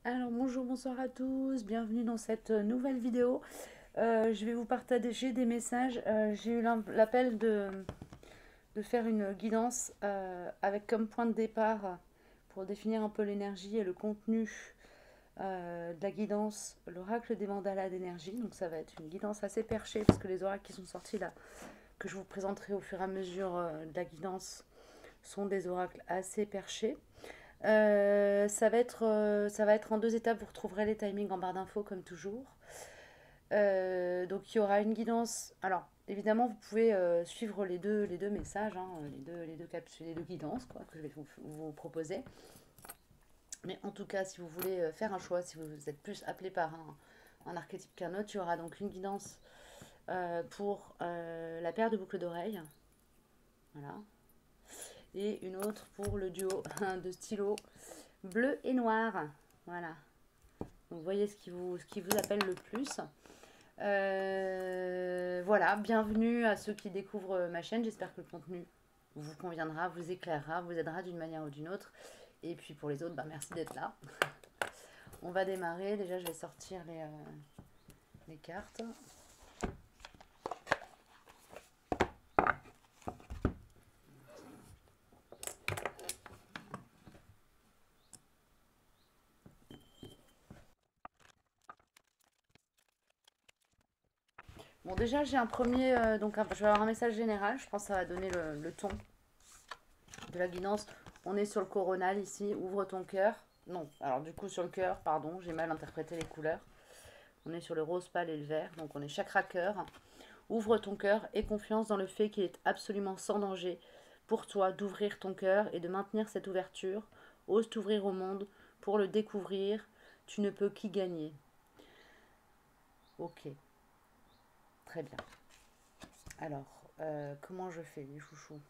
Alors bonjour, bonsoir à tous, bienvenue dans cette nouvelle vidéo. Je vais vous partager des messages. J'ai eu l'appel de faire une guidance avec comme point de départ pour définir un peu l'énergie et le contenu de la guidance, l'oracle des mandalas d'énergie. Donc ça va être une guidance assez perchée parce que les oracles qui sont sortis là, que je vous présenterai au fur et à mesure de la guidance, sont des oracles assez perchés. Ça va être en deux étapes, vous retrouverez les timings en barre d'infos comme toujours. Donc il y aura une guidance. Alors évidemment, vous pouvez suivre les deux messages, hein, les deux capsules, les deux guidances quoi, que je vais vous proposer. Mais en tout cas, si vous voulez faire un choix, si vous êtes plus appelé par un archétype qu'un autre, il y aura donc une guidance pour la paire de boucles d'oreilles. Voilà. Et une autre pour le duo de stylos bleu et noir. Voilà. Donc, vous voyez ce qui vous appelle le plus. Voilà, bienvenue à ceux qui découvrent ma chaîne. J'espère que le contenu vous conviendra, vous éclairera, vous aidera d'une manière ou d'une autre. Et puis pour les autres, bah, merci d'être là. On va démarrer. Déjà, je vais sortir les cartes. Bon, déjà, j'ai un premier. Je vais avoir un message général. Je pense que ça va donner le ton de la guidance. On est sur le coronal ici. Ouvre ton cœur. Non, alors du coup, sur le cœur, pardon, j'ai mal interprété les couleurs. On est sur le rose pâle et le vert. Donc, on est chakra cœur. Ouvre ton cœur et confiance dans le fait qu'il est absolument sans danger pour toi d'ouvrir ton cœur et de maintenir cette ouverture. Ose t'ouvrir au monde pour le découvrir. Tu ne peux qu'y gagner. Ok, très bien. Alors, comment je fais les chouchous?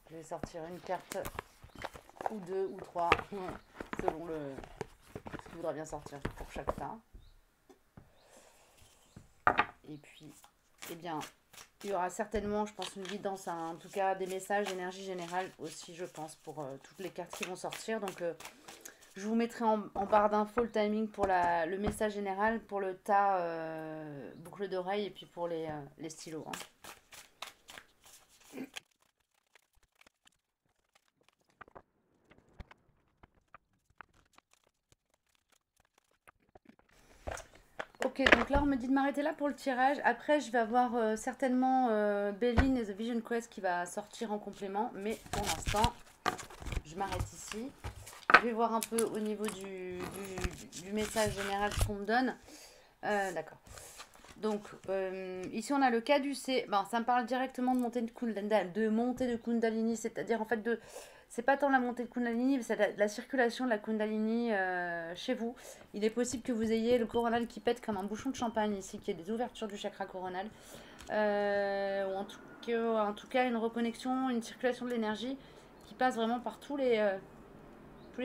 Je vais sortir une carte ou deux ou trois selon ce qui voudra bien sortir pour chaque tas. Et puis, eh bien, il y aura certainement, je pense, une guidance, hein, en tout cas des messages, énergie générale aussi, je pense, pour toutes les cartes qui vont sortir. Donc, je vous mettrai en barre d'infos le timing pour le message général, pour le tas boucle d'oreille et puis pour les stylos. Hein. Ok, donc là on me dit de m'arrêter là pour le tirage. Après, je vais avoir certainement Béline et The Vision Quest qui va sortir en complément. Mais pour l'instant, je m'arrête ici. Je vais voir un peu au niveau du message général qu'on me donne. D'accord. Donc, ici on a le caducée. Bon, ça me parle directement de montée de Kundalini, c'est-à-dire en fait de. C'est pas tant la montée de Kundalini, mais c'est la circulation de la Kundalini chez vous. Il est possible que vous ayez le coronal qui pète comme un bouchon de champagne ici, qui est des ouvertures du chakra coronal. Ou en tout cas, une reconnexion, une circulation de l'énergie qui passe vraiment par tous les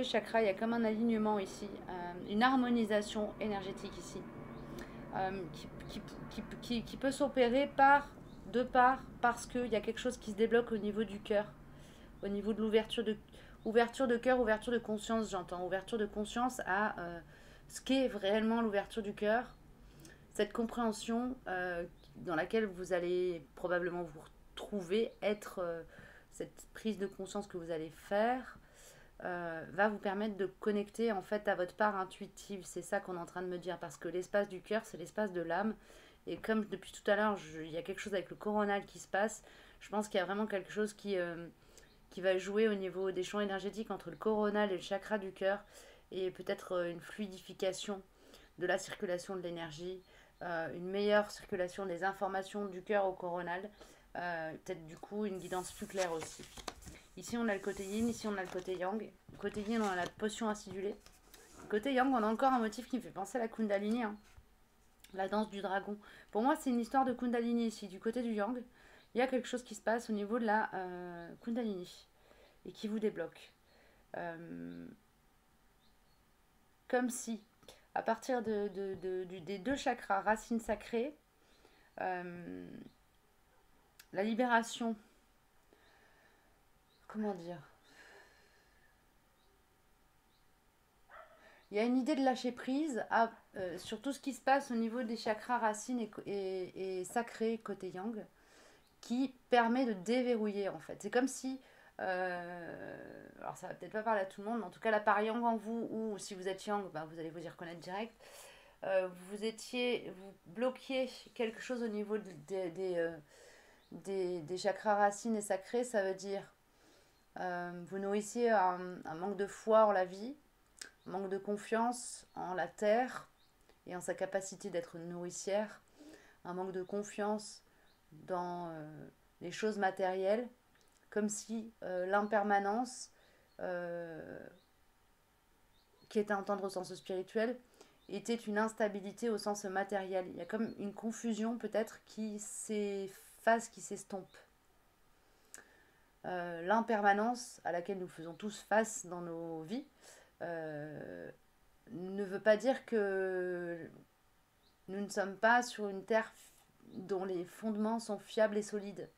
chakras. Il y a comme un alignement ici, une harmonisation énergétique ici qui peut s'opérer parce qu'il y a quelque chose qui se débloque au niveau du cœur, au niveau de ouverture de cœur, ouverture de conscience, j'entends, ouverture de conscience à ce qu'est réellement l'ouverture du cœur, cette compréhension dans laquelle vous allez probablement vous retrouver, être cette prise de conscience que vous allez faire va vous permettre de connecter en fait à votre part intuitive. C'est ça qu'on est en train de me dire parce que l'espace du cœur, c'est l'espace de l'âme. Et comme depuis tout à l'heure, il y a quelque chose avec le coronal qui se passe, je pense qu'il y a vraiment quelque chose qui va jouer au niveau des champs énergétiques entre le coronal et le chakra du cœur et peut-être une fluidification de la circulation de l'énergie, une meilleure circulation des informations du cœur au coronal, peut-être du coup une guidance plus claire aussi. Ici, on a le côté yin, ici, on a le côté yang. Côté yin, on a la potion acidulée. Côté yang, on a encore un motif qui me fait penser à la Kundalini, hein, la danse du dragon. Pour moi, c'est une histoire de Kundalini ici. Du côté du yang, il y a quelque chose qui se passe au niveau de la Kundalini et qui vous débloque. Euh, Comme si, à partir des deux chakras, racines sacrées, euh, la libération, comment dire, Il y a une idée de lâcher prise sur tout ce qui se passe au niveau des chakras racines et sacrés côté yang, qui permet de déverrouiller en fait. C'est comme si, alors ça va peut-être pas parler à tout le monde, mais en tout cas la part yang en vous, ou si vous êtes yang, bah, vous allez vous y reconnaître direct, vous bloquiez quelque chose au niveau des chakras racines et sacrés, ça veut dire vous nourrissez un manque de foi en la vie, un manque de confiance en la terre et en sa capacité d'être nourricière, un manque de confiance dans les choses matérielles, comme si l'impermanence, euh, qui est un temps au sens spirituel, était une instabilité au sens matériel. Il y a comme une confusion peut-être qui s'efface, qui s'estompe. L'impermanence à laquelle nous faisons tous face dans nos vies euh, ne veut pas dire que nous ne sommes pas sur une terre dont les fondements sont fiables et solides.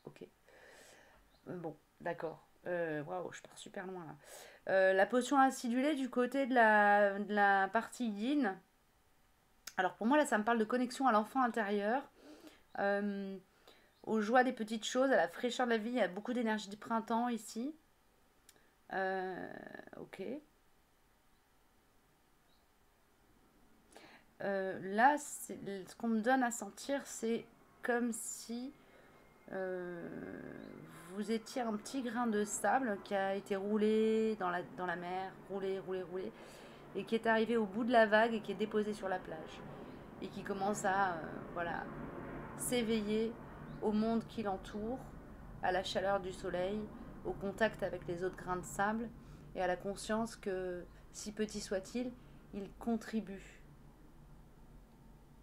Ok. Bon, d'accord. Waouh, je pars super loin là. La potion acidulée du côté de la partie yin. Alors pour moi là, ça me parle de connexion à l'enfant intérieur, euh, aux joies des petites choses, à la fraîcheur de la vie. Il y a beaucoup d'énergie de printemps ici. Euh, ok. Là, ce qu'on me donne à sentir, c'est comme si euh, vous étiez un petit grain de sable qui a été roulé dans la mer, roulé, roulé, roulé, et qui est arrivé au bout de la vague et qui est déposé sur la plage. Et qui commence à voilà, s'éveiller au monde qui l'entoure, à la chaleur du soleil, au contact avec les autres grains de sable, et à la conscience que, si petit soit-il, il contribue.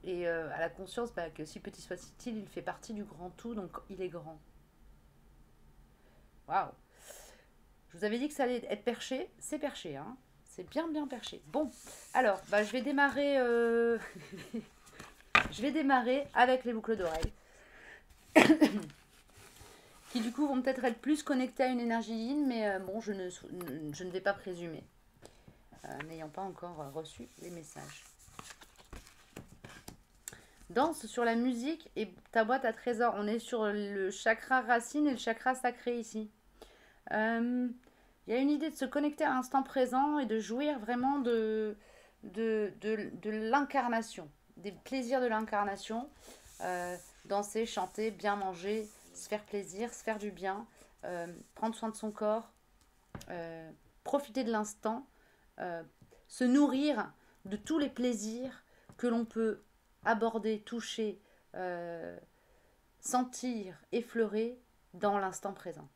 Et à la conscience que si petit soit-il, il fait partie du grand tout, donc il est grand. Waouh. Je vous avais dit que ça allait être perché, c'est perché, hein. C'est bien bien perché. Bon, alors, je vais démarrer, je vais démarrer avec les boucles d'oreilles, qui du coup vont peut-être être plus connectées à une énergie yin, mais bon, je ne vais pas présumer, n'ayant pas encore reçu les messages. Danse sur la musique et ta boîte à trésors. On est sur le chakra racine et le chakra sacré ici. Il y a une idée de se connecter à l'instant présent et de jouir vraiment de l'incarnation, des plaisirs de l'incarnation. Danser, chanter, bien manger, se faire plaisir, se faire du bien, prendre soin de son corps, profiter de l'instant, euh, se nourrir de tous les plaisirs que l'on peut aborder, toucher, sentir, effleurer dans l'instant présent.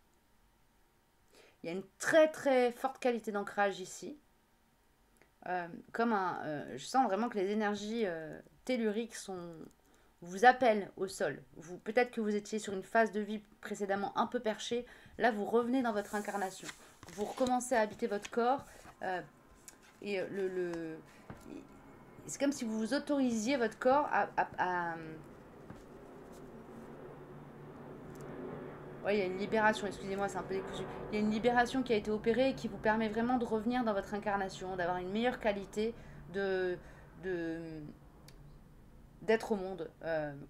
Il y a une très très forte qualité d'ancrage ici. Je sens vraiment que les énergies telluriques vous appellent au sol. Peut-être que vous étiez sur une phase de vie précédemment un peu perchée. Là, vous revenez dans votre incarnation. Vous recommencez à habiter votre corps. Et c'est comme si vous vous autorisiez votre corps à. Ouais, il y a une libération, excusez-moi, c'est un peu décousu. Il y a une libération qui a été opérée et qui vous permet vraiment de revenir dans votre incarnation, d'avoir une meilleure qualité de, de d'être au monde,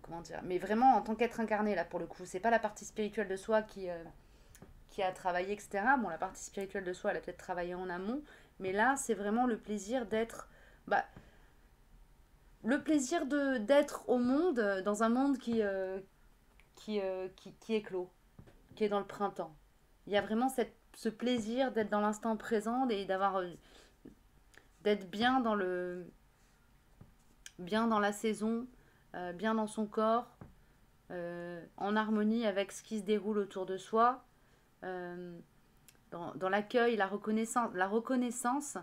comment dire, mais vraiment en tant qu'être incarné là pour le coup. C'est pas la partie spirituelle de soi qui a travaillé, etc. Bon, la partie spirituelle de soi, elle a peut-être travaillé en amont, mais là, c'est vraiment le plaisir d'être, bah, le plaisir d'être au monde, dans un monde qui est clos, qui est dans le printemps. Il y a vraiment ce plaisir d'être dans l'instant présent et d'être bien dans la saison, bien dans son corps, en harmonie avec ce qui se déroule autour de soi, euh, dans l'accueil, la reconnaissance,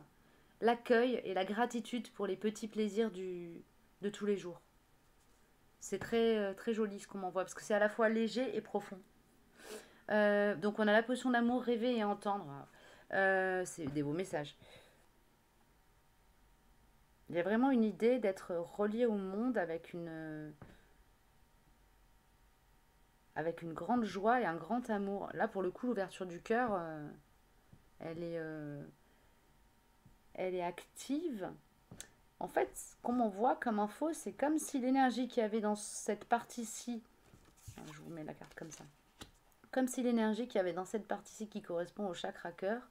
l'accueil et la gratitude pour les petits plaisirs de tous les jours. C'est très, très joli ce qu'on m'envoie parce que c'est à la fois léger et profond. Donc on a la potion d'amour, rêver et entendre. C'est des beaux messages. Il y a vraiment une idée d'être relié au monde avec une grande joie et un grand amour. Là, pour le coup, l'ouverture du cœur, elle est, elle est active. En fait, comme on voit comme info, c'est comme si l'énergie qu'il y avait dans cette partie-ci, je vous mets la carte comme ça, comme si l'énergie qu'il y avait dans cette partie-ci qui correspond au chakra cœur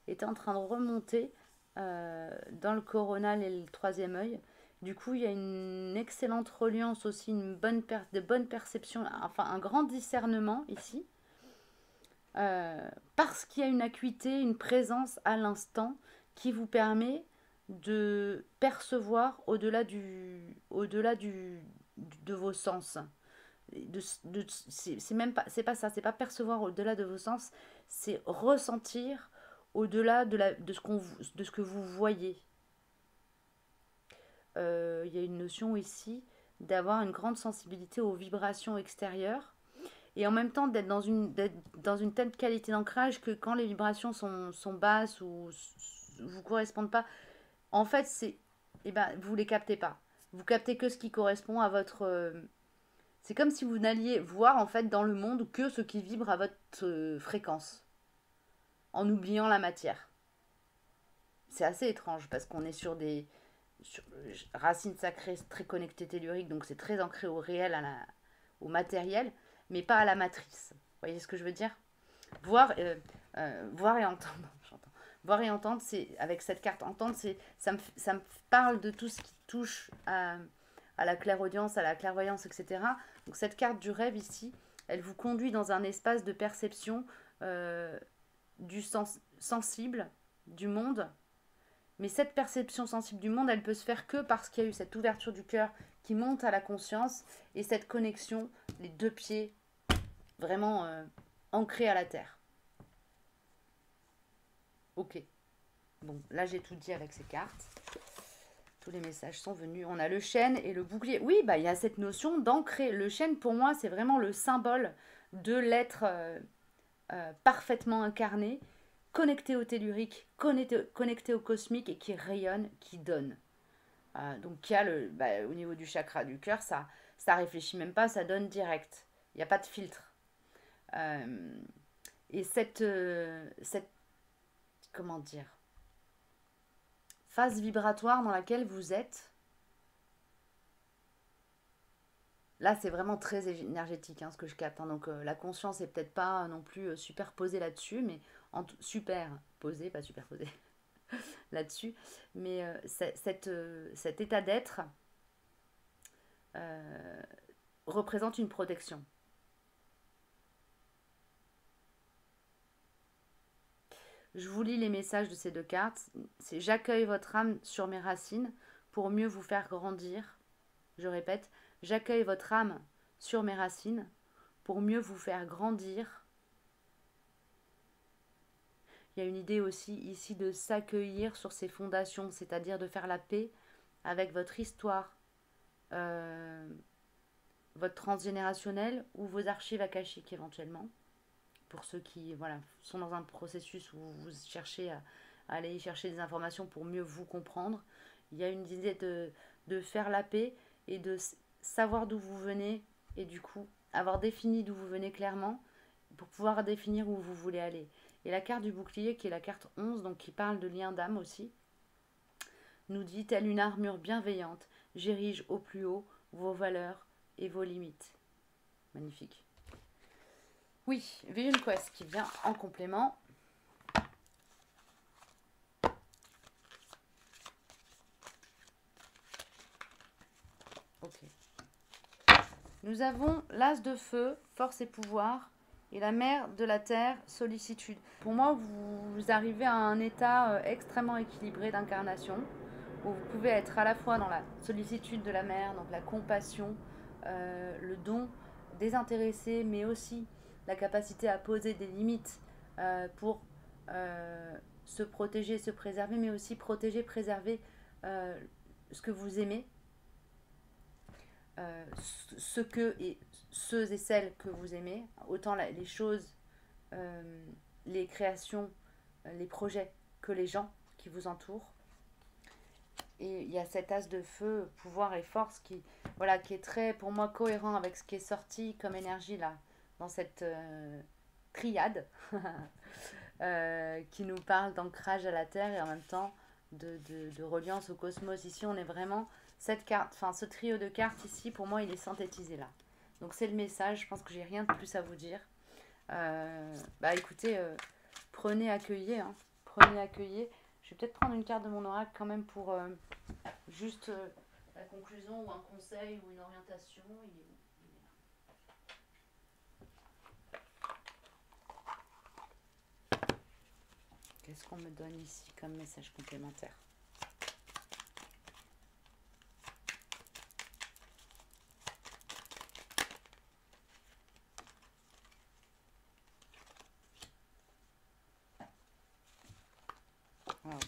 était en train de remonter dans le coronal et le troisième œil. Du coup, il y a une excellente reliance aussi, de bonnes perceptions, enfin un grand discernement ici, parce qu'il y a une acuité, une présence à l'instant qui vous permet de percevoir de vos sens. C'est même pas, c'est pas ça, c'est pas percevoir au-delà de vos sens, c'est ressentir au-delà de ce que vous voyez. Il y a une notion ici d'avoir une grande sensibilité aux vibrations extérieures et en même temps d'être dans une telle qualité d'ancrage que quand les vibrations sont basses ou vous correspondent pas, en fait, vous les captez pas. Vous captez que ce qui correspond à votre... c'est comme si vous n'alliez voir en fait dans le monde que ce qui vibre à votre fréquence, en oubliant la matière. C'est assez étrange parce qu'on est sur racines sacrées très connectées telluriques, donc c'est très ancré au réel, au matériel, mais pas à la matrice. Vous voyez ce que je veux dire? Voir et entendre. Voir et entendre, c'est avec cette carte entendre, ça me parle de tout ce qui touche à la clairaudience, à la clairvoyance, etc. Donc cette carte du rêve ici, elle vous conduit dans un espace de perception du sens sensible du monde. Mais cette perception sensible du monde, elle peut se faire que parce qu'il y a eu cette ouverture du cœur qui monte à la conscience et cette connexion, les deux pieds vraiment ancrés à la terre. Ok. Bon, là j'ai tout dit avec ces cartes. Tous les messages sont venus. On a le chêne et le bouclier. Oui, il y a cette notion d'ancrer. Le chêne, pour moi, c'est vraiment le symbole de l'être parfaitement incarné, connecté au tellurique, connecté au cosmique et qui rayonne, qui donne. Donc il y a au niveau du chakra du cœur, ça réfléchit même pas, ça donne direct. Il n'y a pas de filtre. Et cette comment dire, phase vibratoire dans laquelle vous êtes, là c'est vraiment très énergétique ce que je capte. Donc la conscience est peut-être pas non plus superposée là-dessus, mais superposée, pas superposée là-dessus. Mais cet état d'être représente une protection. Je vous lis les messages de ces deux cartes. C'est: j'accueille votre âme sur mes racines pour mieux vous faire grandir. Je répète, j'accueille votre âme sur mes racines pour mieux vous faire grandir. Il y a une idée aussi ici de s'accueillir sur ses fondations, c'est-à-dire de faire la paix avec votre histoire, votre transgénérationnel ou vos archives akashiques éventuellement. Pour ceux qui sont dans un processus où vous cherchez à aller chercher des informations pour mieux vous comprendre, il y a une idée de faire la paix et de savoir d'où vous venez et du coup avoir défini d'où vous venez clairement pour pouvoir définir où vous voulez aller. Et la carte du bouclier, qui est la carte 11, donc qui parle de lien d'âme aussi, nous dit: telle une armure bienveillante, j'érige au plus haut vos valeurs et vos limites. Magnifique. Oui, Vision Quest qui vient en complément. Ok. Nous avons l'as de feu, force et pouvoir, et la mère de la terre, sollicitude. Pour moi, vous arrivez à un état extrêmement équilibré d'incarnation, où vous pouvez être à la fois dans la sollicitude de la mère, donc la compassion, le don désintéressé, mais aussi la capacité à poser des limites pour se protéger, se préserver, mais aussi protéger, préserver ce que vous aimez, ceux et celles que vous aimez, autant les choses, les créations, les projets que les gens qui vous entourent. Et il y a cet as de feu, pouvoir et force qui est très, pour moi, cohérent avec ce qui est sorti comme énergie là, dans cette triade qui nous parle d'ancrage à la terre et en même temps de reliance au cosmos. Ici, on est vraiment cette carte, enfin ce trio de cartes ici, pour moi, il est synthétisé là. Donc c'est le message, je pense que j'ai rien de plus à vous dire. Bah écoutez, prenez, accueillez, hein. Prenez, accueillez. Je vais peut-être prendre une carte de mon oracle quand même pour juste la conclusion ou un conseil ou une orientation. Qu'est-ce qu'on me donne ici comme message complémentaire? Wow.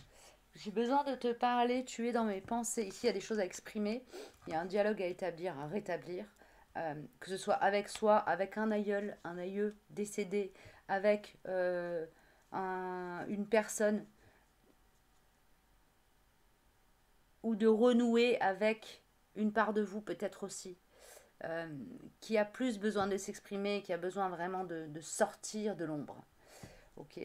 J'ai besoin de te parler, tu es dans mes pensées. Ici, il y a des choses à exprimer, il y a un dialogue à établir, à rétablir, que ce soit avec soi, avec un aïeul, un aïeux décédé, avec une personne, ou de renouer avec une part de vous peut-être aussi, euh, qui a plus besoin de s'exprimer, qui a besoin vraiment de sortir de l'ombre. Ok.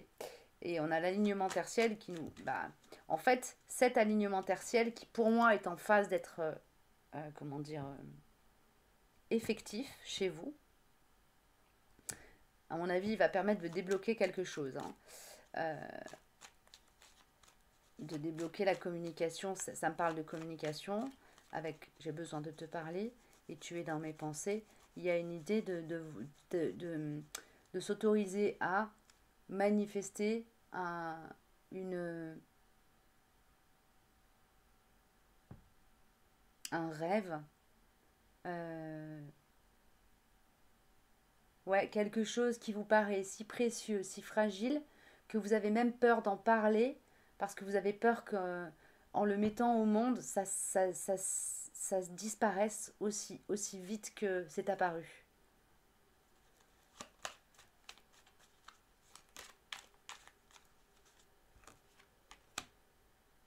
Et on a l'alignement tertiel qui nous... Bah, en fait, cet alignement tertiel qui pour moi est en phase d'être, comment dire, effectif chez vous, à mon avis, il va permettre de débloquer quelque chose. Hein. De débloquer la communication, ça me parle de communication, avec j'ai besoin de te parler, et tu es dans mes pensées. Il y a une idée de s'autoriser à manifester un rêve, ouais, quelque chose qui vous paraît si précieux, si fragile, que vous avez même peur d'en parler, parce que vous avez peur que, en le mettant au monde, ça se disparaisse aussi vite que c'est apparu.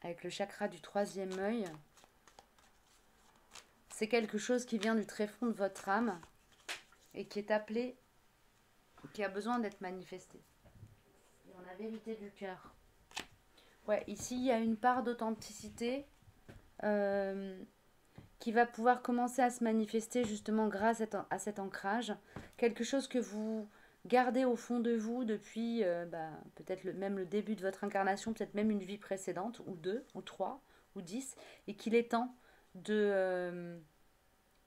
Avec le chakra du troisième œil, c'est quelque chose qui vient du tréfonds de votre âme et qui est appelé, qui a besoin d'être manifesté. Et on a vérité du cœur. Ouais, ici il y a une part d'authenticité qui va pouvoir commencer à se manifester justement grâce à cet ancrage. Quelque chose que vous gardez au fond de vous depuis peut-être même le début de votre incarnation, peut-être même une vie précédente, ou deux, ou trois, ou 10, et qu'il est temps de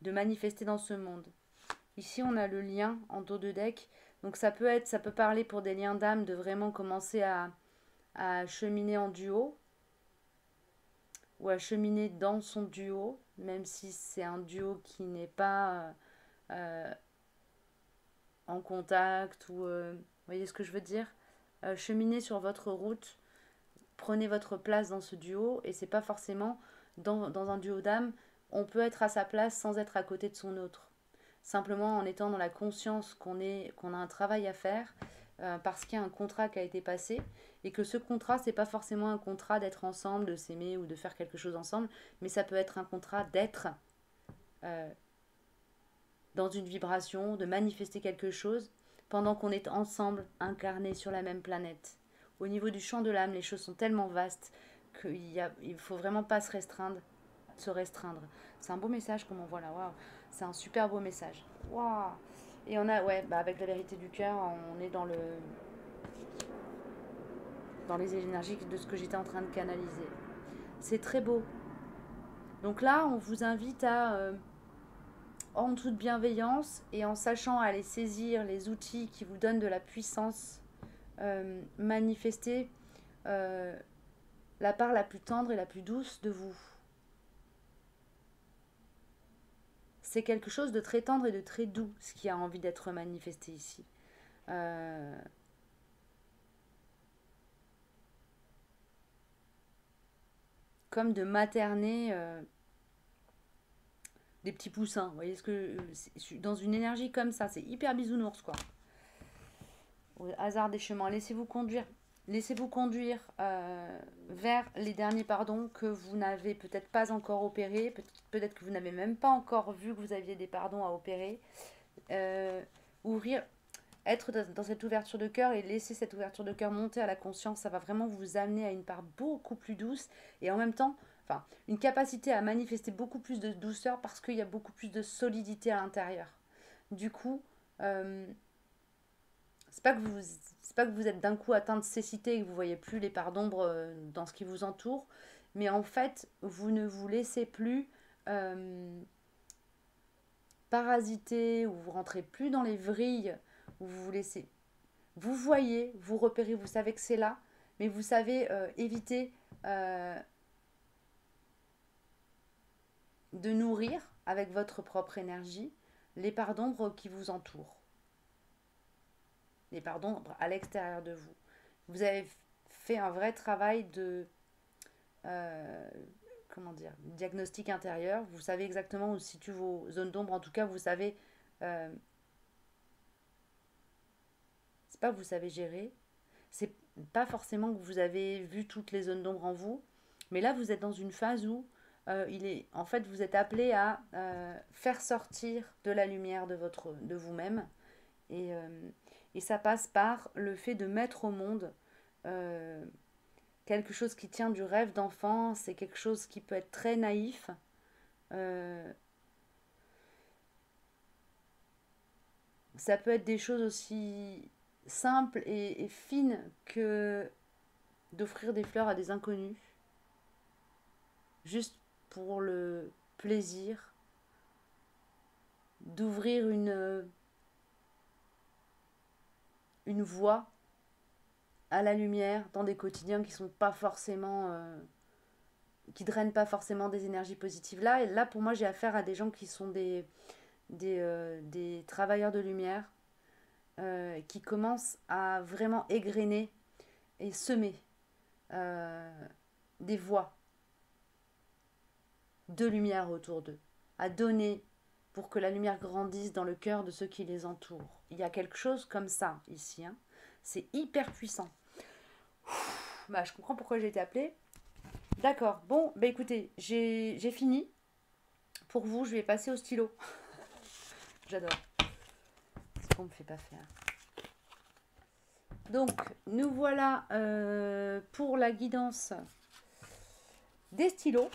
manifester dans ce monde. Ici, on a le lien en dos de deck. Donc ça peut parler pour des liens d'âme de vraiment commencer à cheminer en duo ou à cheminer dans son duo, même si c'est un duo qui n'est pas en contact ou vous voyez ce que je veux dire, cheminer sur votre route, prenez votre place dans ce duo et c'est pas forcément dans un duo d'âme, on peut être à sa place sans être à côté de son autre. Simplement en étant dans la conscience qu'on a un travail à faire parce qu'il y a un contrat qui a été passé et que ce contrat, c'est pas forcément un contrat d'être ensemble, de s'aimer ou de faire quelque chose ensemble, mais ça peut être un contrat d'être dans une vibration, de manifester quelque chose pendant qu'on est ensemble, incarnés sur la même planète. Au niveau du champ de l'âme, les choses sont tellement vastes qu'il ne faut vraiment pas se restreindre. C'est un beau message qu'on m'envoie là. Waouh. C'est un super beau message. Waouh. Et on a, ouais, avec la vérité du cœur, on est dans les énergies de ce que j'étais en train de canaliser. C'est très beau. Donc là, on vous invite à, en toute bienveillance et en sachant aller saisir les outils qui vous donnent de la puissance, manifester la part la plus tendre et la plus douce de vous. C'est quelque chose de très tendre et de très doux, ce qui a envie d'être manifesté ici. Comme de materner des petits poussins. Vous voyez ce que dans une énergie comme ça, c'est hyper bisounours quoi. Au hasard des chemins, laissez-vous conduire. Laissez-vous conduire vers les derniers pardons que vous n'avez peut-être pas encore opérés, peut-être que vous n'avez même pas encore vu que vous aviez des pardons à opérer. Ouvrir, être dans cette ouverture de cœur et laisser cette ouverture de cœur monter à la conscience, ça va vraiment vous amener à une part beaucoup plus douce et en même temps, enfin, une capacité à manifester beaucoup plus de douceur parce qu'il y a beaucoup plus de solidité à l'intérieur. Du coup, euh, c'est pas que vous c'est pas que vous êtes d'un coup atteint de cécité et que vous voyez plus les parts d'ombre dans ce qui vous entoure, mais en fait, vous ne vous laissez plus euh, parasiter ou vous rentrez plus dans les vrilles où vous vous laissez. Vous voyez, vous repérez, vous savez que c'est là, mais vous savez éviter de nourrir avec votre propre énergie les parts d'ombre qui vous entourent, les parts d'ombre à l'extérieur de vous. Vous avez fait un vrai travail de euh, comment dire, diagnostic intérieur. Vous savez exactement où se situent vos zones d'ombre. En tout cas, vous savez, euh, c'est pas que vous savez gérer, c'est pas forcément que vous avez vu toutes les zones d'ombre en vous, mais là, vous êtes dans une phase où en fait, vous êtes appelé à faire sortir de la lumière de vous-même. Et, euh, et ça passe par le fait de mettre au monde euh, quelque chose qui tient du rêve d'enfant. C'est quelque chose qui peut être très naïf. Euh, Ça peut être des choses aussi simples et fines que d'offrir des fleurs à des inconnus, juste pour le plaisir d'ouvrir une voie à la lumière dans des quotidiens qui sont pas forcément qui drainent pas forcément des énergies positives là. Et là, pour moi, j'ai affaire à des gens qui sont des travailleurs de lumière qui commencent à vraiment égrener et semer euh, des voies de lumière autour d'eux, à donner pour que la lumière grandisse dans le cœur de ceux qui les entourent. Il y a quelque chose comme ça ici, hein. C'est hyper puissant. Bah, je comprends pourquoi j'ai été appelée. D'accord, bon, bah écoutez, j'ai fini. Pour vous, je vais passer au stylo. J'adore. C'est ce qu'on me fait pas faire. Donc, nous voilà pour la guidance des stylos.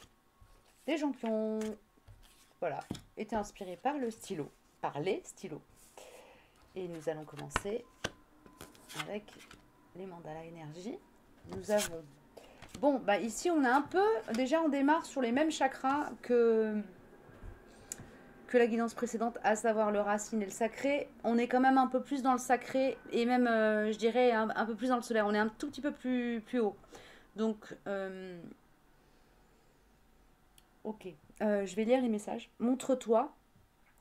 Des gens qui ont voilà, été inspirés par le stylo, par les stylos. Et nous allons commencer avec les mandalas énergie. Nous avons... Bon, bah ici on a un peu... Déjà on démarre sur les mêmes chakras que la guidance précédente, à savoir le racine et le sacré. On est quand même un peu plus dans le sacré et même, je dirais, un peu plus dans le solaire. On est un tout petit peu plus haut. Donc, ok. Je vais lire les messages. Montre-toi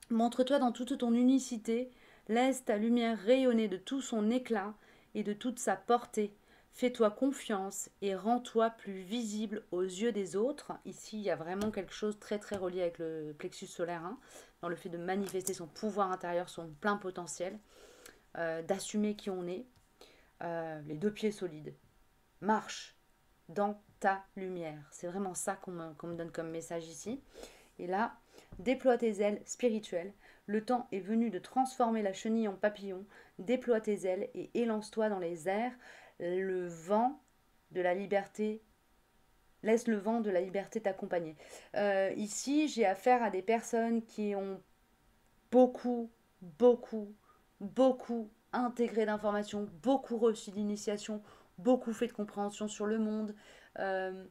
dans toute ton unicité. Laisse ta lumière rayonner de tout son éclat et de toute sa portée. Fais-toi confiance et rends-toi plus visible aux yeux des autres. Ici, il y a vraiment quelque chose très très relié avec le plexus solaire, hein, dans le fait de manifester son pouvoir intérieur, son plein potentiel, d'assumer qui on est. Les deux pieds solides. Marche dans ta lumière. C'est vraiment ça qu'on me donne comme message ici. Et là, déploie tes ailes spirituelles. Le temps est venu de transformer la chenille en papillon. Déploie tes ailes et élance-toi dans les airs. Le vent de la liberté, laisse le vent de la liberté t'accompagner. Ici, j'ai affaire à des personnes qui ont beaucoup, beaucoup, beaucoup intégré d'informations, beaucoup reçu d'initiation, beaucoup fait de compréhension sur le monde. Euh,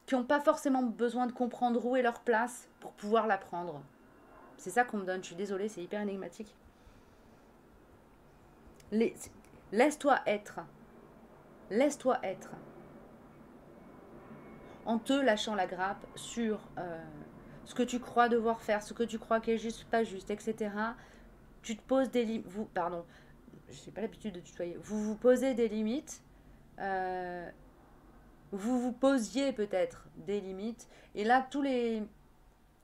qui n'ont pas forcément besoin de comprendre où est leur place pour pouvoir l'apprendre. C'est ça qu'on me donne, je suis désolée, c'est hyper énigmatique. Les... Laisse-toi être. Laisse-toi être. En te lâchant la grappe sur ce que tu crois devoir faire, ce que tu crois qui est juste, pas juste, etc. Tu te poses des limites. Pardon, je n'ai pas l'habitude de tutoyer. Vous vous posez des limites. Euh, vous vous posiez peut-être des limites. Et là,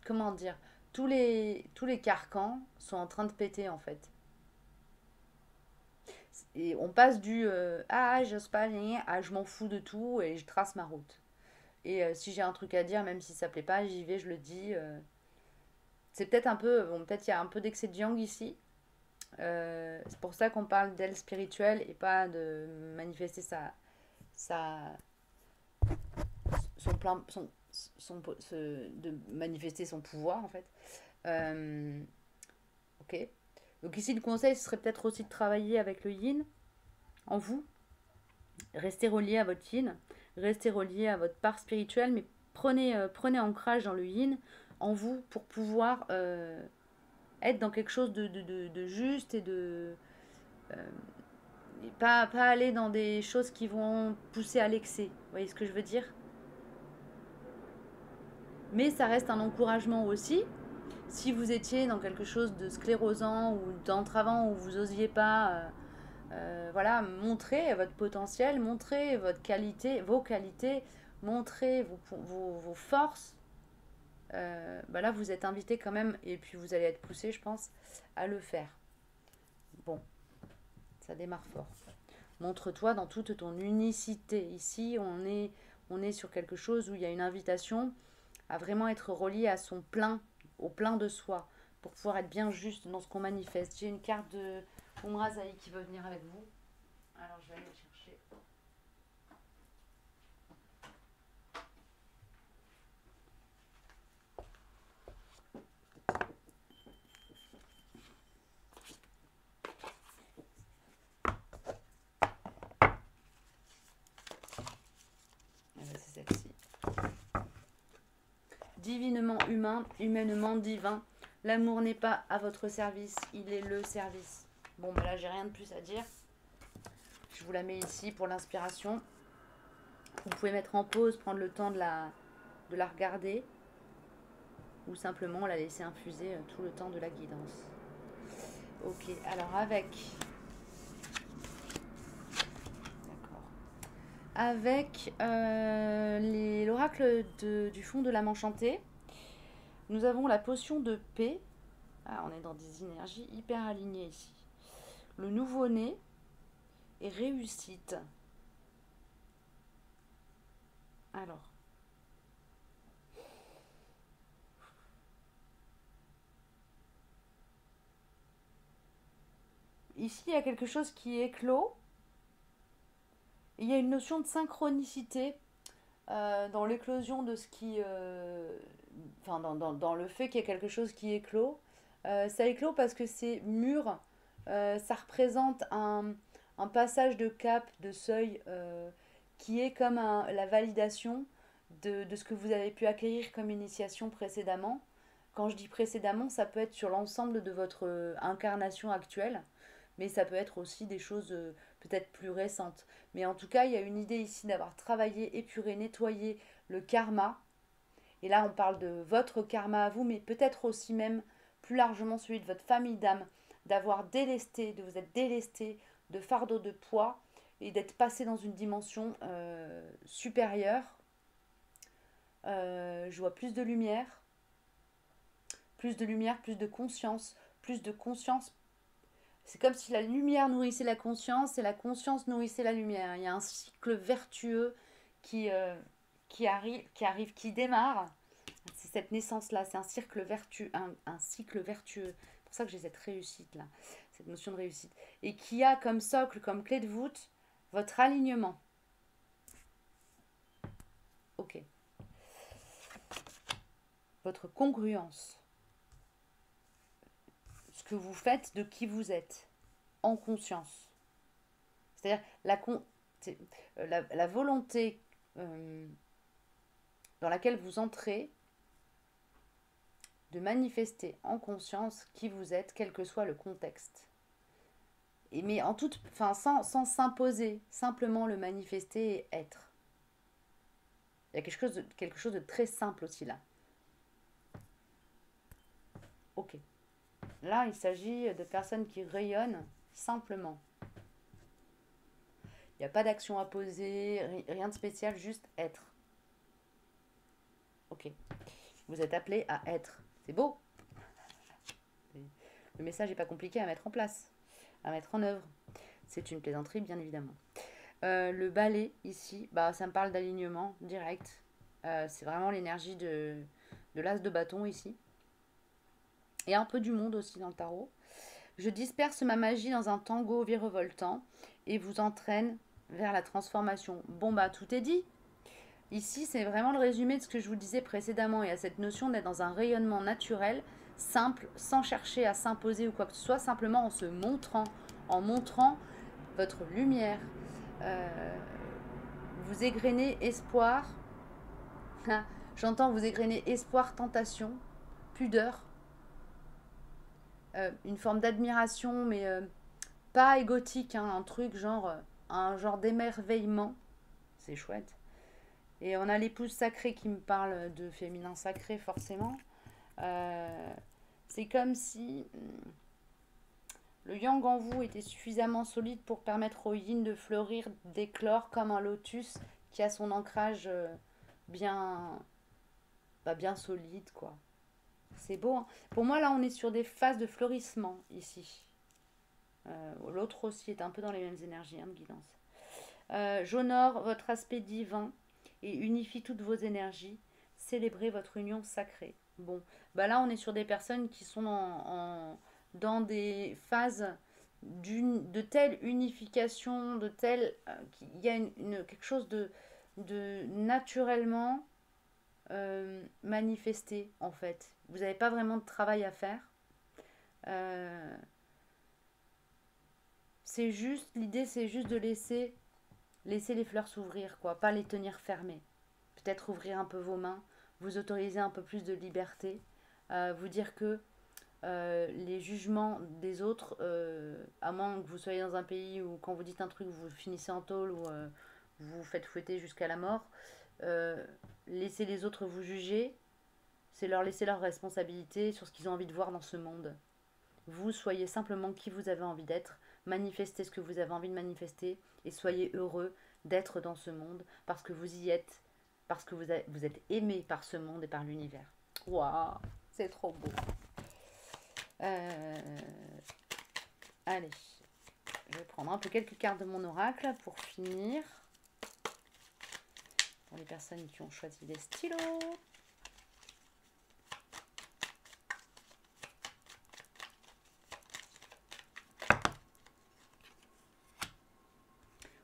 comment dire, tous les carcans sont en train de péter en fait. Et on passe du ah, j'ose pas à je m'en fous de tout et je trace ma route. Et si j'ai un truc à dire, même si ça plaît pas, j'y vais, je le dis. C'est peut-être un peu, bon, peut-être il y a un peu d'excès de yang ici. C'est pour ça qu'on parle d'aile spirituelle et pas de manifester sa, son plein, de manifester son pouvoir en fait. Euh, ok. Donc ici le conseil ce serait peut-être aussi de travailler avec le yin en vous, restez relié à votre yin, restez relié à votre part spirituelle, mais prenez ancrage dans le yin en vous pour pouvoir être dans quelque chose de juste et de pas aller dans des choses qui vont pousser à l'excès. Vous voyez ce que je veux dire? Mais ça reste un encouragement aussi. Si vous étiez dans quelque chose de sclérosant ou d'entravant où vous n'osiez pas, voilà, montrer votre potentiel, montrer votre qualité, vos qualités, montrer vos forces, bah là vous êtes invité quand même, et puis vous allez être poussé, je pense, à le faire. Bon, ça démarre fort. Montre-toi dans toute ton unicité. Ici, on est sur quelque chose où il y a une invitation à vraiment être relié à son plein, au plein de soi, pour pouvoir être bien juste dans ce qu'on manifeste. J'ai une carte de Umrazaï qui veut venir avec vous. Alors, je vais aller la chercher. C'est celle-ci. Divinement humain, humainement divin. L'amour n'est pas à votre service, il est le service. Bon, ben là, j'ai rien de plus à dire. Je vous la mets ici pour l'inspiration. Vous pouvez mettre en pause, prendre le temps de la regarder, ou simplement la laisser infuser tout le temps de la guidance. Ok, alors avec l'oracle du fond de l'âme enchantée, nous avons la potion de paix. Ah, on est dans des énergies hyper alignées ici. Le nouveau-né et réussite. Alors. Ici, il y a quelque chose qui éclot. Il y a une notion de synchronicité dans l'éclosion de ce qui... enfin, dans le fait qu'il y a quelque chose qui éclot. Ça éclot parce que c'est mûr. Ça représente un passage de cap, de seuil, qui est comme la validation de ce que vous avez pu acquérir comme initiation précédemment. Quand je dis précédemment, ça peut être sur l'ensemble de votre incarnation actuelle, mais ça peut être aussi des choses peut-être plus récentes. Mais en tout cas, il y a une idée ici d'avoir travaillé, épuré, nettoyé le karma. Et là, on parle de votre karma à vous, mais peut-être aussi même plus largement celui de votre famille d'âme, d'avoir délesté, de vous être délesté de fardeau de poids et d'être passé dans une dimension supérieure. Je vois plus de lumière, plus de lumière, plus de conscience, plus de conscience. C'est comme si la lumière nourrissait la conscience et la conscience nourrissait la lumière. Il y a un cycle vertueux qui, qui démarre. C'est cette naissance-là, c'est un cycle vertueux, un cycle vertueux. C'est pour ça que j'ai cette réussite-là, cette notion de réussite. Et qui a comme socle, comme clé de voûte, votre alignement. Ok. Votre congruence. Ce que vous faites de qui vous êtes, en conscience. C'est-à-dire la volonté dans laquelle vous entrez de manifester en conscience qui vous êtes, quel que soit le contexte. Mais en toute, enfin, sans s'imposer, simplement le manifester et être. Il y a quelque chose de très simple aussi là. Ok. Là, il s'agit de personnes qui rayonnent simplement. Il n'y a pas d'action à poser, rien de spécial, juste être. Ok. Vous êtes appelé à être. C'est beau. Le message n'est pas compliqué à mettre en place, à mettre en œuvre. C'est une plaisanterie, bien évidemment. Le balai, ici, bah, ça me parle d'alignement direct. C'est vraiment l'énergie de l'as de bâton, ici. et un peu du monde aussi dans le tarot. Je disperse ma magie dans un tango virevoltant et vous entraîne vers la transformation. Bon bah tout est dit. Ici, c'est vraiment le résumé de ce que je vous disais précédemment. Il y a cette notion d'être dans un rayonnement naturel, simple, sans chercher à s'imposer ou quoi que ce soit, simplement en se montrant, en montrant votre lumière. Euh, vous égrenez espoir. J'entends vous égrener espoir, tentation, pudeur, une forme d'admiration, mais pas égotique, hein, un genre d'émerveillement. C'est chouette. Et on a l'épouse sacrée qui me parle de féminin sacré, forcément. C'est comme si le yang en vous était suffisamment solide pour permettre au yin de fleurir, d'éclore comme un lotus qui a son ancrage bien, bien solide, quoi. C'est beau, hein. Pour moi, là, on est sur des phases de fleurissement, ici. L'autre aussi est un peu dans les mêmes énergies, hein, de guidance. J'honore votre aspect divin et unifie toutes vos énergies. Célébrez votre union sacrée. Bon, bah là, on est sur des personnes qui sont dans des phases de telle unification, qu'il y a quelque chose de naturellement manifesté, en fait. Vous n'avez pas vraiment de travail à faire. Euh, L'idée, c'est juste de laisser les fleurs s'ouvrir, quoi, pas les tenir fermées. Peut-être ouvrir un peu vos mains, vous autoriser un peu plus de liberté, vous dire que les jugements des autres, à moins que vous soyez dans un pays où quand vous dites un truc, vous finissez en tôle ou vous vous faites fouetter jusqu'à la mort, euh, laisser les autres vous juger, c'est leur laisser leur responsabilité sur ce qu'ils ont envie de voir dans ce monde. Vous soyez simplement qui vous avez envie d'être, manifestez ce que vous avez envie de manifester et soyez heureux d'être dans ce monde parce que vous y êtes, parce que vous êtes aimé par ce monde et par l'univers. Waouh, c'est trop beau. Euh, Allez, je vais prendre un peu quelques cartes de mon oracle pour finir. Pour les personnes qui ont choisi des stylos.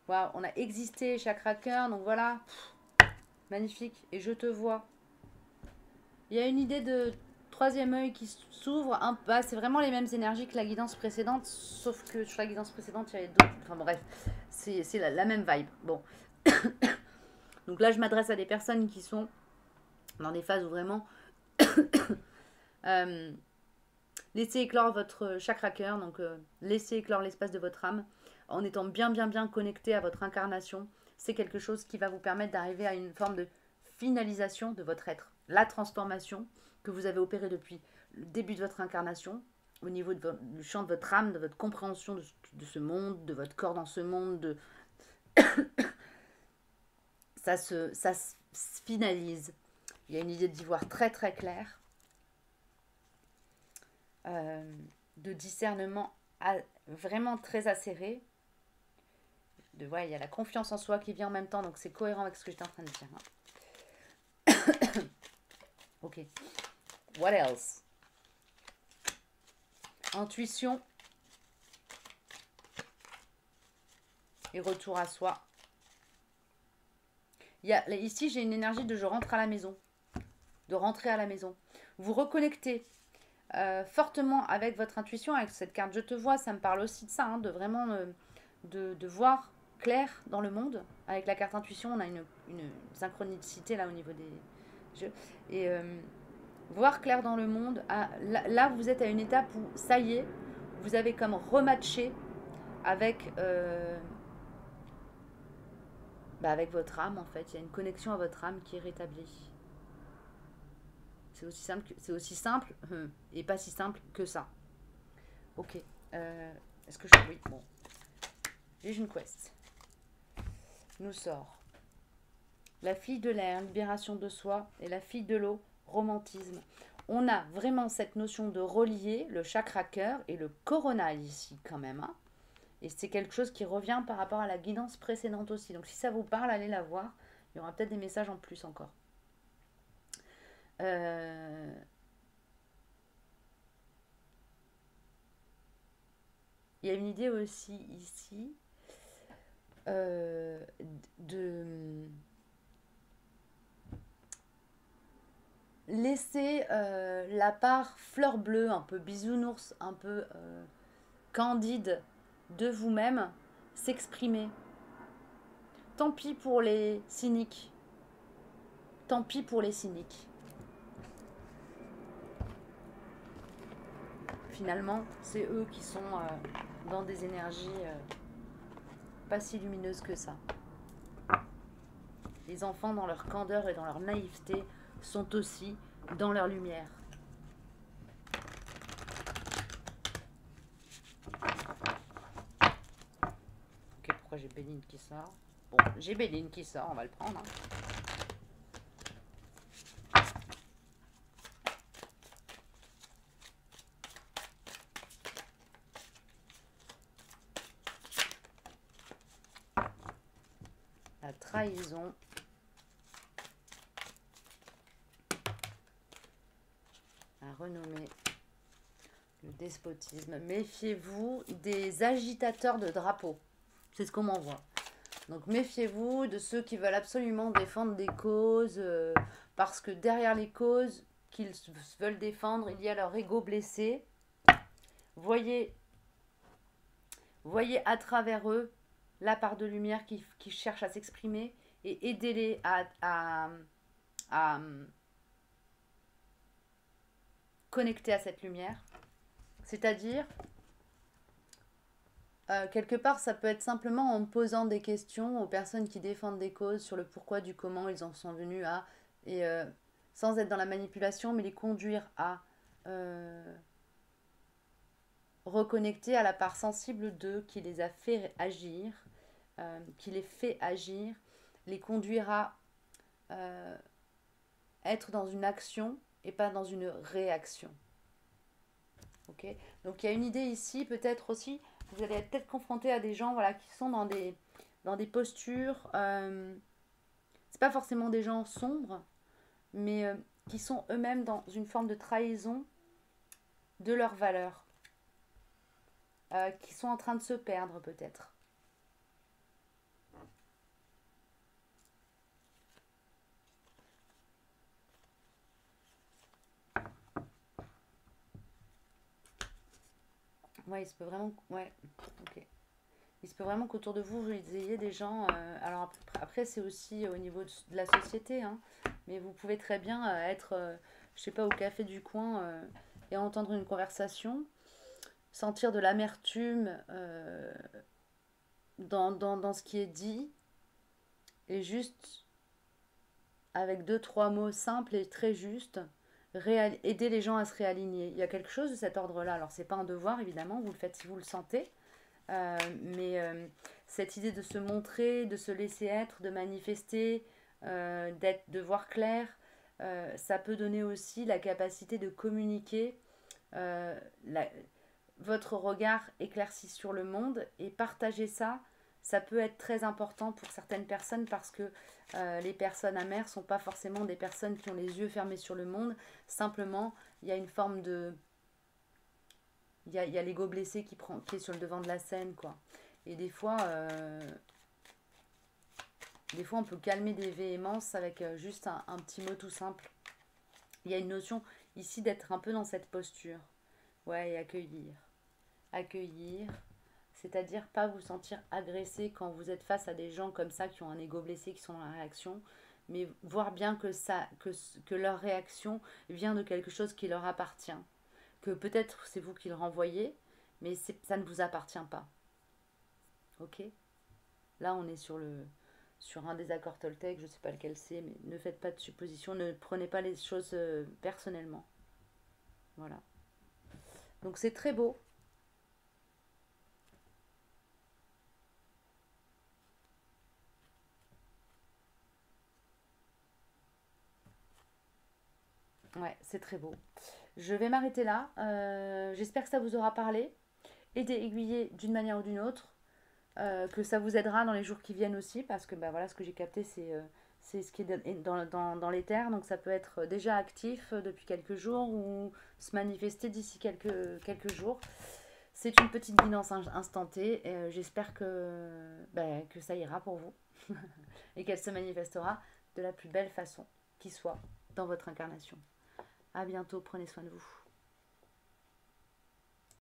Waouh, on a existé, chakra cœur, donc voilà. Magnifique. Et je te vois. Il y a une idée de troisième œil qui s'ouvre. Bah, c'est vraiment les mêmes énergies que la guidance précédente, sauf que sur la guidance précédente, il y avait d'autres. Enfin bref, c'est la même vibe. Bon. Donc là, je m'adresse à des personnes qui sont dans des phases où vraiment laissez éclore votre chakra cœur, donc laissez éclore l'espace de votre âme en étant bien connecté à votre incarnation. C'est quelque chose qui va vous permettre d'arriver à une forme de finalisation de votre être. La transformation que vous avez opérée depuis le début de votre incarnation, au niveau du champ de votre âme, de votre compréhension de ce monde, de votre corps dans ce monde, ça se finalise. Il y a une idée d'y voir très claire, de discernement vraiment très acéré. Il y a la confiance en soi qui vient en même temps, donc c'est cohérent avec ce que j'étais en train de dire. Ok. What else? Intuition et retour à soi. Ici, j'ai une énergie de je rentre à la maison. De rentrer à la maison. Vous reconnectez fortement avec votre intuition, avec cette carte je te vois, ça me parle aussi de ça, hein, de vraiment de voir clair dans le monde. Avec la carte intuition, on a une synchronicité là au niveau des jeux. Et voir clair dans le monde, là vous êtes à une étape où ça y est, vous avez comme rematché avec, avec votre âme en fait. Il y a une connexion à votre âme qui est rétablie. C'est aussi simple et pas si simple que ça. Ok. Est-ce que je... Oui, bon. Vision Quest nous sort la fille de l'air, libération de soi, et la fille de l'eau, romantisme. On a vraiment cette notion de relier le chakra cœur et le corona ici quand même. Hein. Et c'est quelque chose qui revient par rapport à la guidance précédente aussi. Donc si ça vous parle, allez la voir. Il y aura peut-être des messages en plus encore. Il y a une idée aussi ici euh, de laisser la part fleur bleue, un peu bisounours, un peu candide de vous-même s'exprimer. Tant pis pour les cyniques. Tant pis pour les cyniques. Finalement, c'est eux qui sont dans des énergies pas si lumineuses que ça. Les enfants, dans leur candeur et dans leur naïveté, sont aussi dans leur lumière. Ok, pourquoi j'ai Béline qui sort? Bon, j'ai Béline qui sort, on va le prendre. Hein. La trahison. La renommée. Le despotisme. Méfiez-vous des agitateurs de drapeaux. C'est ce qu'on m'envoie. Donc méfiez-vous de ceux qui veulent absolument défendre des causes, parce que derrière les causes qu'ils veulent défendre, il y a leur ego blessé. Voyez, voyez à travers eux la part de lumière qui cherche à s'exprimer et aidez-les à connecter à cette lumière. C'est-à-dire, quelque part, ça peut être simplement en posant des questions aux personnes qui défendent des causes sur le pourquoi du comment ils en sont venus à, et sans être dans la manipulation, mais les conduire à reconnecter à la part sensible d'eux qui les a fait agir, qui les fait agir, les conduire à être dans une action et pas dans une réaction. Ok. Donc il y a une idée ici, peut-être aussi, vous allez être peut-être confronté à des gens voilà, qui sont dans des postures, c'est pas forcément des gens sombres, mais qui sont eux-mêmes dans une forme de trahison de leurs valeurs, qui sont en train de se perdre peut-être. Ouais, il se peut vraiment. Ouais, ok. Il se peut vraiment qu'autour de vous, vous ayez des gens. Alors après, c'est aussi au niveau de la société, hein, mais vous pouvez très bien être, je sais pas, au café du coin et entendre une conversation, sentir de l'amertume dans ce qui est dit, et juste, avec deux, trois mots simples et très justes, aider les gens à se réaligner. Il y a quelque chose de cet ordre-là. Alors, c'est pas un devoir, évidemment, vous le faites si vous le sentez. Mais cette idée de se montrer, de se laisser être, de manifester, de voir clair, ça peut donner aussi la capacité de communiquer la, votre regard éclairci sur le monde et partager ça. Ça peut être très important pour certaines personnes parce que les personnes amères sont pas forcément des personnes qui ont les yeux fermés sur le monde. Simplement, il y a une forme de il y a l'ego blessé qui est sur le devant de la scène, quoi. Et des fois, on peut calmer des véhémences avec juste un petit mot tout simple. Il y a une notion ici d'être un peu dans cette posture. Ouais, et accueillir. Accueillir, c'est-à-dire pas vous sentir agressé quand vous êtes face à des gens comme ça qui ont un ego blessé, qui sont dans la réaction, mais voir bien que leur réaction vient de quelque chose qui leur appartient. Que peut-être c'est vous qui le renvoyez, mais ça ne vous appartient pas. Ok. Là, on est sur un désaccord Toltec, je ne sais pas lequel c'est, mais ne faites pas de suppositions, ne prenez pas les choses personnellement. Voilà. Donc c'est très beau. Ouais, c'est très beau. Je vais m'arrêter là. J'espère que ça vous aura parlé. Aidé, aiguillé d'une manière ou d'une autre. Que ça vous aidera dans les jours qui viennent aussi, parce que bah, voilà, ce que j'ai capté, c'est ce qui est dans l'éther, donc ça peut être déjà actif depuis quelques jours ou se manifester d'ici quelques jours. C'est une petite guidance instantée. J'espère que ça ira pour vous et qu'elle se manifestera de la plus belle façon qui soit dans votre incarnation. À bientôt, prenez soin de vous.